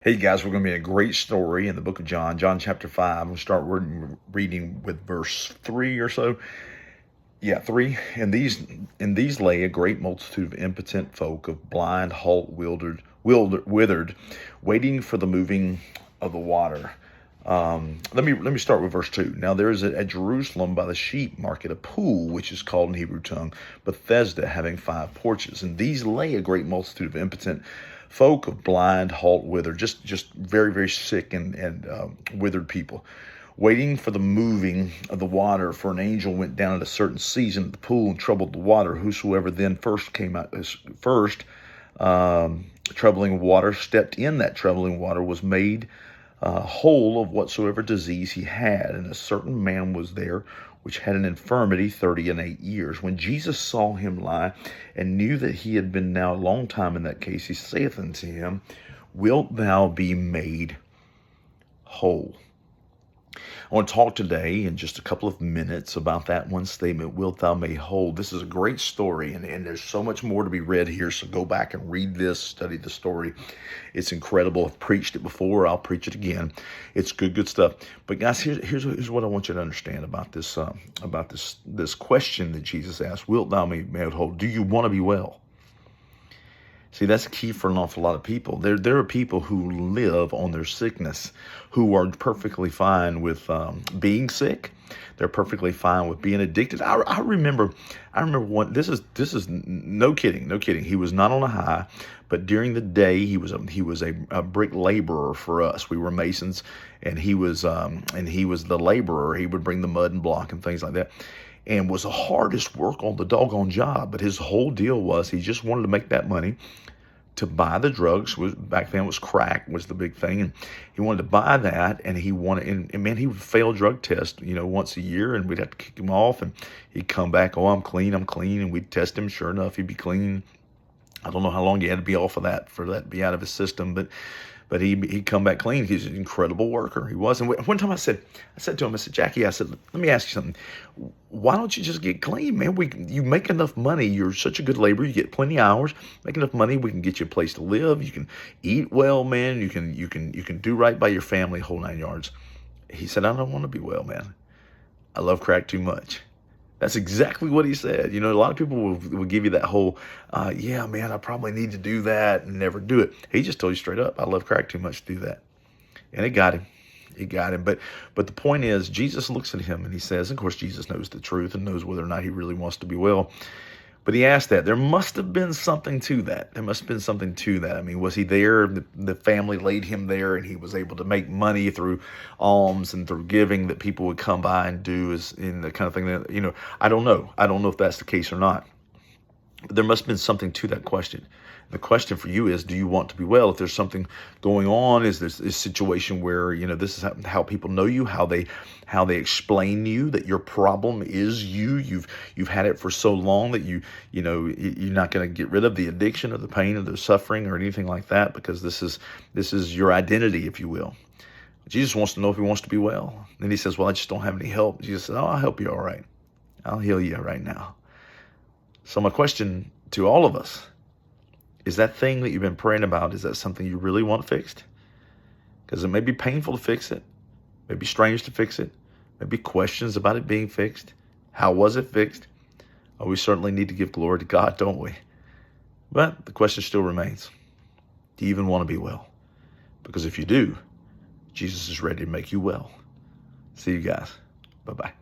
Hey guys, we're going to be in a great story in the book of John, John chapter 5. We'll start reading with verse 3 or so. Yeah, 3. In these lay a great multitude of impotent folk, of blind, halt, withered, waiting for the moving of the water. Let me start with verse 2. Now there is at Jerusalem by the sheep market a pool, which is called in Hebrew tongue Bethesda, having 5 porches. And these lay a great multitude of impotent folk, of blind, halt, withered, just very, very sick and withered people, waiting for the moving of the water. For an angel went down at a certain season at the pool and troubled the water. Whosoever then first came out first, troubling water, stepped in that troubling water, was made whole of whatsoever disease he had. And a certain man was there which had an infirmity 38 years. When Jesus saw him lie, and knew that he had been now a long time in that case, he saith unto him, Wilt thou be made whole? I want to talk today in just a couple of minutes about that one statement, wilt thou made whole. This is a great story, and there's so much more to be read here, so go back and read this, study the story. It's incredible. I've preached it before. I'll preach it again. It's good stuff. But guys, here's what I want you to understand about this question that Jesus asked, wilt thou be made whole? Do you want to be well? See, that's key for an awful lot of people. There are people who live on their sickness, who are perfectly fine with being sick. They're perfectly fine with being addicted. I remember one. This is no kidding. He was not on a high, but during the day he was a brick laborer for us. We were masons, and he was the laborer. He would bring the mud and block and things like that, and was the hardest work on the doggone job. But his whole deal was he just wanted to make that money to buy the drugs. Back then was crack was the big thing, and he wanted to buy that, and he man, he would fail drug test, once a year, and we'd have to kick him off, and he'd come back, oh, I'm clean, and we'd test him. Sure enough, he'd be clean. I don't know how long he had to be off of that for that to be out of his system, but he'd come back clean. He's an incredible worker. He was. And one time I said to him, Jackie, let me ask you something. Why don't you just get clean, man? You make enough money. You're such a good laborer. You get plenty of hours, make enough money. We can get you a place to live. You can eat well, man. You can do right by your family, whole 9 yards. He said, I don't want to be well, man. I love crack too much. That's exactly what he said. A lot of people will give you that whole, yeah, man, I probably need to do that and never do it. He just told you straight up, I love crack too much to do that. And it got him. But the point is, Jesus looks at him and he says, of course, Jesus knows the truth and knows whether or not he really wants to be well. But he asked that. There must have been something to that. I mean, was he there? The family laid him there, and he was able to make money through alms and through giving that people would come by and do, is in the kind of thing that, I don't know. I don't know if that's the case or not. But there must have been something to that question. The question for you is, do you want to be well? If there's something going on, is there a situation where, this is how people know you, how they explain to you that your problem is you. You've had it for so long that you're not going to get rid of the addiction or the pain or the suffering or anything like that, because this is your identity, if you will. Jesus wants to know if he wants to be well. Then he says, well, I just don't have any help. Jesus says, oh, I'll help you all right. I'll heal you right now. So my question to all of us is, that thing that you've been praying about, is that something you really want fixed? Because it may be painful to fix it. It may be strange to fix it. Maybe questions about it being fixed. How was it fixed? Oh, we certainly need to give glory to God, don't we? But the question still remains, do you even want to be well? Because if you do, Jesus is ready to make you well. See you guys. Bye-bye.